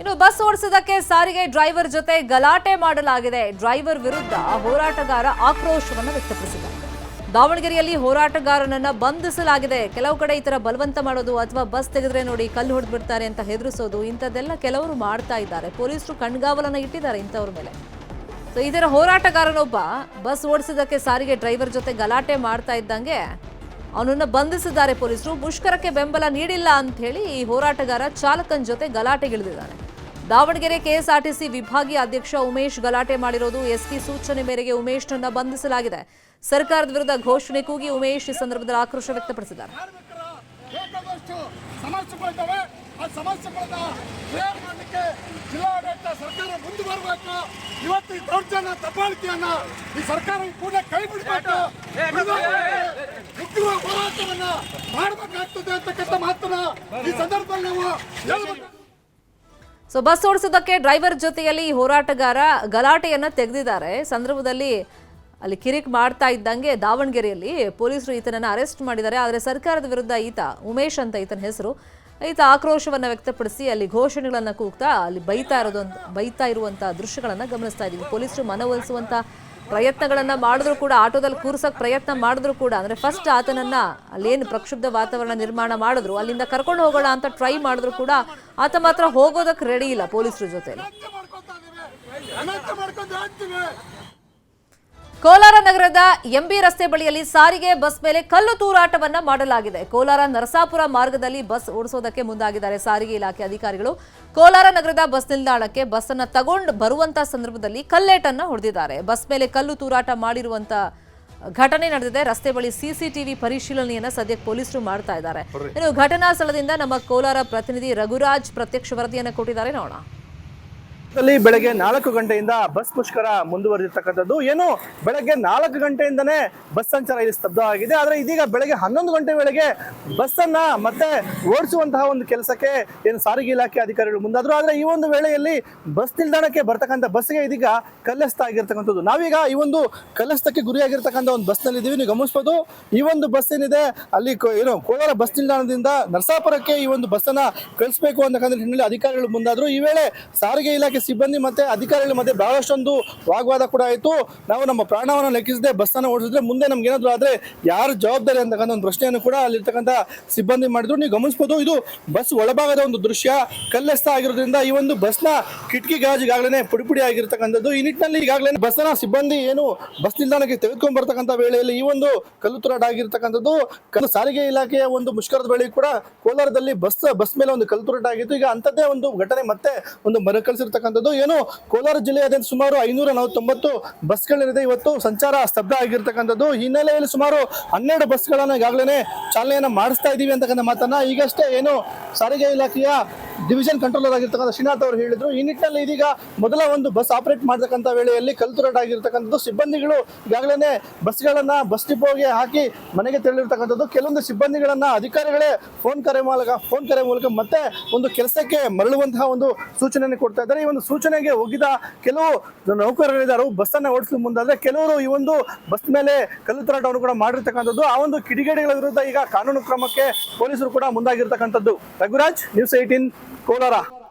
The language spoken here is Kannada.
ಇನ್ನು ಬಸ್ ಓಡಿಸೋದಕ್ಕೆ ಸಾರಿಗೆ ಡ್ರೈವರ್ ಜೊತೆ ಗಲಾಟೆ ಮಾಡಲಾಗಿದೆ. ಡ್ರೈವರ್ ವಿರುದ್ಧ ಹೋರಾಟಗಾರ ಆಕ್ರೋಶವನ್ನು ವ್ಯಕ್ತಪಡಿಸಿದ್ದಾರೆ. ದಾವಣಗೆರೆಯಲ್ಲಿ ಹೋರಾಟಗಾರನನ್ನ ಬಂಧಿಸಲಾಗಿದೆ. ಕೆಲವು ಕಡೆ ಈ ತರ ಬಲವಂತ ಮಾಡೋದು ಅಥವಾ ಬಸ್ ತೆಗೆದ್ರೆ ನೋಡಿ ಕಲ್ಲು ಹೊಡೆದು ಬಿಡ್ತಾರೆ ಅಂತ ಹೆದರಿಸೋದು ಇಂಥದ್ದೆಲ್ಲ ಕೆಲವರು ಮಾಡ್ತಾ ಇದ್ದಾರೆ. ಪೊಲೀಸರು ಕಣ್ಗಾವಲನ್ನ ಇಟ್ಟಿದ್ದಾರೆ ಇಂಥವ್ರ ಮೇಲೆ. ಸೊ ಇದರ ಹೋರಾಟಗಾರನೊಬ್ಬ ಬಸ್ ಓಡಿಸೋದಕ್ಕೆ ಸಾರಿಗೆ ಡ್ರೈವರ್ ಜೊತೆ ಗಲಾಟೆ ಮಾಡ್ತಾ ಇದ್ದಂಗೆ ಅವನನ್ನು ಬಂಧಿಸಿದ್ದಾರೆ ಪೊಲೀಸರು. ಮುಷ್ಕರಕ್ಕೆ ಬೆಂಬಲ ನೀಡಿಲ್ಲ ಅಂತ ಹೇಳಿ ಈ ಹೋರಾಟಗಾರ ಚಾಲಕನ ಜೊತೆ ಗಲಾಟೆಗಿಳಿದಿದ್ದಾನೆ. ದಾವಣಗೆರೆ ಕೆಎಸ್ಆರ್ಟಿಸಿ ವಿಭಾಗೀಯ ಅಧ್ಯಕ್ಷ ಉಮೇಶ್ ಗಲಾಟೆ ಮಾಡಿರೋದು. ಎಸ್ಪಿ ಸೂಚನೆ ಮೇರೆಗೆ ಉಮೇಶ್ನನ್ನ ಬಂಧಿಸಲಾಗಿದೆ. ಸರ್ಕಾರದ ವಿರುದ್ಧ ಘೋಷಣೆ ಕೂಗಿ ಉಮೇಶ್ ಈ ಸಂದರ್ಭದಲ್ಲಿ ಆಕ್ರೋಶ ವ್ಯಕ್ತಪಡಿಸಿದ್ದಾರೆ. ಸರ್ಕಾರ ಮುಂದೆ ಬರಬೇಕು. ಇವತ್ತು ಈ ದೌರ್ಜನ್ಯ ದಬ್ಬಾಳಿಕೆಯನ್ನ ಈ ಸರ್ಕಾರ ಕೂಡ ಕೈ ಬಿಡಬೇಕು. ಉಗ್ರ ಹೋರಾಟವನ್ನ ಮಾಡಬೇಕಾಗ್ತದೆ ಅಂತಕ್ಕಂಥ ಮಾತನ್ನ ಈ ಸಂದರ್ಭದಲ್ಲಿ ನಾವು ಹೇಳಬೇಕು. ಸೊ ಬಸ್ ಓಡಿಸೋದಕ್ಕೆ ಡ್ರೈವರ್ ಜೊತೆಯಲ್ಲಿ ಹೋರಾಟಗಾರ ಗಲಾಟೆಯನ್ನ ತೆಗೆದಿದ್ದಾರೆ. ಸಂದರ್ಭದಲ್ಲಿ ಅಲ್ಲಿ ಕಿರಿಕ್ ಮಾಡ್ತಾ ಇದ್ದಂಗೆ ದಾವಣಗೆರೆಯಲ್ಲಿ ಪೊಲೀಸರು ಈತನನ್ನು ಅರೆಸ್ಟ್ ಮಾಡಿದ್ದಾರೆ. ಆದರೆ ಸರ್ಕಾರದ ವಿರುದ್ಧ ಈತ ಉಮೇಶ್ ಅಂತ ಈತನ ಹೆಸರು, ಈತ ಆಕ್ರೋಶವನ್ನು ವ್ಯಕ್ತಪಡಿಸಿ ಅಲ್ಲಿ ಘೋಷಣೆಗಳನ್ನು ಕೂಗ್ತಾ ಅಲ್ಲಿ ಬೈತಾ ಇರುವಂತಹ ದೃಶ್ಯಗಳನ್ನು ಗಮನಿಸ್ತಾ ಇದ್ದೀವಿ. ಪೊಲೀಸರು ಮನವೊಲಿಸುವಂತ ಪ್ರಯತ್ನಗಳನ್ನ ಮಾಡಿದ್ರು ಕೂಡ, ಆಟೋದಲ್ಲಿ ಕೂರ್ಸಕ್ ಪ್ರಯತ್ನ ಮಾಡಿದ್ರು ಕೂಡ, ಅಂದ್ರೆ ಫಸ್ಟ್ ಆತನನ್ನ ಅಲ್ಲೇನು ಪ್ರಕ್ಷುಬ್ಧ ವಾತಾವರಣ ನಿರ್ಮಾಣ ಮಾಡಿದ್ರು ಅಲ್ಲಿಂದ ಕರ್ಕೊಂಡು ಹೋಗೋಣ ಅಂತ ಟ್ರೈ ಮಾಡಿದ್ರು ಕೂಡ ಆತ ಮಾತ್ರ ಹೋಗೋದಕ್ಕೆ ರೆಡಿ ಇಲ್ಲ ಪೊಲೀಸರ ಜೊತೆ. ಕೋಲಾರ ನಗರದ ಎಂಬಿ ರಸ್ತೆ ಬಳಿಯಲ್ಲಿ ಸಾರಿಗೆ ಬಸ್ ಮೇಲೆ ಕಲ್ಲು ತೂರಾಟವನ್ನ ಮಾಡಲಾಗಿದೆ. ಕೋಲಾರ ನರಸಾಪುರ ಮಾರ್ಗದಲ್ಲಿ ಬಸ್ ಓಡಿಸೋದಕ್ಕೆ ಮುಂದಾಗಿದ್ದಾರೆ ಸಾರಿಗೆ ಇಲಾಖೆ ಅಧಿಕಾರಿಗಳು. ಕೋಲಾರ ನಗರದ ಬಸ್ ನಿಲ್ದಾಣಕ್ಕೆ ಬಸ್ ಅನ್ನ ತಗೊಂಡು ಬರುವಂತ ಸಂದರ್ಭದಲ್ಲಿ ಕಲ್ಲೇಟನ್ನ ಹೊಡೆದಿದ್ದಾರೆ. ಬಸ್ ಮೇಲೆ ಕಲ್ಲು ತೂರಾಟ ಮಾಡಿರುವಂತ ಘಟನೆ ನಡೆದಿದೆ. ರಸ್ತೆ ಬಳಿ ಸಿಸಿಟಿವಿ ಪರಿಶೀಲನೆಯನ್ನ ಸದ್ಯಕ್ಕೆ ಪೊಲೀಸರು ಮಾಡ್ತಾ ಇದ್ದಾರೆ. ಇನ್ನು ಘಟನಾ ಸ್ಥಳದಿಂದ ನಮ್ಮ ಕೋಲಾರ ಪ್ರತಿನಿಧಿ ರಘುರಾಜ್ ಪ್ರತ್ಯಕ್ಷ ವರದಿಯನ್ನ ಕೊಟ್ಟಿದ್ದಾರೆ, ನೋಡೋಣ. ಬೆಳಗ್ಗೆ 4 ಗಂಟೆಯಿಂದ ಬಸ್ ಮುಷ್ಕರ ಮುಂದುವರೆದಿರ್ತಕ್ಕಂಥದ್ದು. ಏನು ಬೆಳಗ್ಗೆ 4 ಗಂಟೆಯಿಂದನೇ ಬಸ್ ಸಂಚಾರ ಇಲ್ಲಿ ಸ್ತಬ್ಧವಾಗಿದೆ. ಆದರೆ ಇದೀಗ ಬೆಳಗ್ಗೆ 11 ಗಂಟೆ ವೇಳೆಗೆ ಬಸ್ ಅನ್ನ ಮತ್ತೆ ಓಡಿಸುವಂತಹ ಒಂದು ಕೆಲಸಕ್ಕೆ ಏನು ಸಾರಿಗೆ ಇಲಾಖೆ ಅಧಿಕಾರಿಗಳು ಮುಂದಾದ್ರು. ಆದ್ರೆ ಈ ಒಂದು ವೇಳೆಯಲ್ಲಿ ಬಸ್ ನಿಲ್ದಾಣಕ್ಕೆ ಬರ್ತಕ್ಕಂಥ ಬಸ್ಗೆ ಇದೀಗ ಕಲ್ಲಸ್ತ ಆಗಿರ್ತಕ್ಕಂಥದ್ದು. ನಾವೀಗ ಈ ಒಂದು ಕಲ್ಲಸ್ತಕ್ಕೆ ಗುರಿಯಾಗಿರ್ತಕ್ಕಂಥ ಒಂದು ಬಸ್ ನಲ್ಲಿ ಇದೀವಿ. ನೀವು ಗಮನಿಸಬಹುದು, ಈ ಒಂದು ಬಸ್ ಏನಿದೆ ಅಲ್ಲಿ ಏನು ಕೋಲಾರ ಬಸ್ ನಿಲ್ದಾಣದಿಂದ ನರಸಾಪುರಕ್ಕೆ ಈ ಒಂದು ಬಸ್ ಅನ್ನ ಕಳಿಸಬೇಕು ಅಂತಕ್ಕಂಥ ಹಿನ್ನೆಲೆ ಅಧಿಕಾರಿಗಳು ಮುಂದಾದ್ರು. ಈ ವೇಳೆ ಸಾರಿಗೆ ಇಲಾಖೆ ಸಿಬ್ಬಂದಿ ಮತ್ತೆ ಅಧಿಕಾರಿಗಳ ಮಧ್ಯೆ ಬಹಳಷ್ಟೊಂದು ವಾಗ್ವಾದ ಕೂಡ ಆಯಿತು. ನಾವು ನಮ್ಮ ಪ್ರಾಣವನ್ನು ಲೆಕ್ಕಿಸದೆ ಬಸ್ ಅನ್ನು ಓಡಿಸಿದ್ರೆ ಮುಂದೆ ನಮ್ಗೆ ಏನಾದ್ರು ಆದ್ರೆ ಯಾರು ಜವಾಬ್ದಾರಿ ಅಂತಕ್ಕಂಥ ಒಂದು ಪ್ರಶ್ನೆಯನ್ನು ಕೂಡ ಅಲ್ಲಿರ್ತಕ್ಕಂಥ ಸಿಬ್ಬಂದಿ ಮಾಡಿದ್ರು. ನೀವು ಗಮನಿಸಬಹುದು, ಇದು ಬಸ್ ಒಳಭಾಗದ ಒಂದು ದೃಶ್ಯ. ಕಲ್ಲೆಸ್ತ ಆಗಿರೋದ್ರಿಂದ ಈ ಒಂದು ಬಸ್ನ ಕಿಟಕಿ ಗಾಜು ಈಗಾಗಲೇ ಪುಡಿ ಆಗಿರ್ತಕ್ಕಂಥದ್ದು. ಈ ನಿಟ್ಟಿನಲ್ಲಿ ಈಗಾಗಲೇ ಬಸ್ನ ಸಿಬ್ಬಂದಿ ಏನು ಬಸ್ ನಿಲ್ದಾಣಕ್ಕೆ ತೆಗೆದುಕೊಂಡು ಬರ್ತಕ್ಕಂಥ ವೇಳೆಯಲ್ಲಿ ಈ ಒಂದು ಕಲ್ಲು ತೂರಾಟ ಆಗಿರ್ತಕ್ಕಂಥದ್ದು. ಸಾರಿಗೆ ಇಲಾಖೆಯ ಒಂದು ಮುಷ್ಕರದ ವೇಳೆ ಕೂಡ ಕೋಲಾರದಲ್ಲಿ ಬಸ್ ಮೇಲೆ ಒಂದು ಕಲ್ಲು ತೂರಾಟ ಆಗಿತ್ತು. ಈಗ ಅಂಥದ್ದೇ ಒಂದು ಘಟನೆ ಮತ್ತೆ ಒಂದು ಮರುಕಳಿಸಿರ್ತಕ್ಕಂಥ ಏನು ಕೋಲಾರ ಜಿಲ್ಲೆಯಾದ್ಯಂತ ಸುಮಾರು 590 ಬಸ್ಗಳಿದೆ. ಇವತ್ತು ಸಂಚಾರ ಸ್ತಬ್ಧ ಆಗಿರ್ತಕ್ಕಂಥದ್ದು. ಹಿನ್ನೆಲೆಯಲ್ಲಿ ಸುಮಾರು 12 ಬಸ್ಗಳನ್ನು ಈಗಾಗಲೇ ಚಾಲನೆಯನ್ನ ಮಾಡಿಸ್ತಾ ಇದೀವಿ ಅಂತಕ್ಕಂಥ ಮಾತನ್ನ ಈಗಷ್ಟೇ ಏನು ಸಾರಿಗೆ ಇಲಾಖೆಯ ಡಿವಿಷನ್ ಕಂಟ್ರೋಲರ್ ಆಗಿರ್ತಕ್ಕಂಥ ಶ್ರೀನಾಥ್ ಅವರು ಹೇಳಿದ್ರು. ಈ ನಿಟ್ಟಿನಲ್ಲಿ ಇದೀಗ ಮೊದಲ ಒಂದು ಬಸ್ ಆಪರೇಟ್ ಮಾಡತಕ್ಕಂಥ ವೇಳೆಯಲ್ಲಿ ಕಲ್ಲು ತೂರಾಟ ಆಗಿರ್ತಕ್ಕಂಥದ್ದು. ಸಿಬ್ಬಂದಿಗಳು ಈಗಾಗಲೇ ಬಸ್ಗಳನ್ನ ಬಸ್ ಡಿಪೋಗೆ ಹಾಕಿ ಮನೆಗೆ ತೆರಳಿರ್ತಕ್ಕಂಥದ್ದು. ಕೆಲವೊಂದು ಸಿಬ್ಬಂದಿಗಳನ್ನ ಅಧಿಕಾರಿಗಳೇ ಫೋನ್ ಕರೆ ಮೂಲಕ ಮತ್ತೆ ಒಂದು ಕೆಲಸಕ್ಕೆ ಮರಳುವಂತಹ ಒಂದು ಸೂಚನೆಯನ್ನು ಕೊಡ್ತಾ ಇದ್ದಾರೆ. ಈ ಒಂದು ಸೂಚನೆಗೆ ಒಗ್ಗಿದ ಕೆಲವು ನೌಕರರಿದ್ದಾರೆ. ಬಸ್ ಅನ್ನ ಓಡಿಸಲು ಮುಂದಾದ್ರೆ ಕೆಲವರು ಈ ಒಂದು ಬಸ್ ಮೇಲೆ ಕಲ್ಲು ತೂರಾಟವನ್ನು ಕೂಡ ಮಾಡಿರ್ತಕ್ಕಂಥದ್ದು. ಆ ಒಂದು ಕಿಡಿಗೇಡಿಗಳ ವಿರುದ್ಧ ಈಗ ಕಾನೂನು ಕ್ರಮಕ್ಕೆ ಪೊಲೀಸರು ಕೂಡ ಮುಂದಾಗಿರ್ತಕ್ಕಂಥದ್ದು. ರಘುರಾಜ್, ನ್ಯೂಸ್ 18 ಕೋಲಾರ.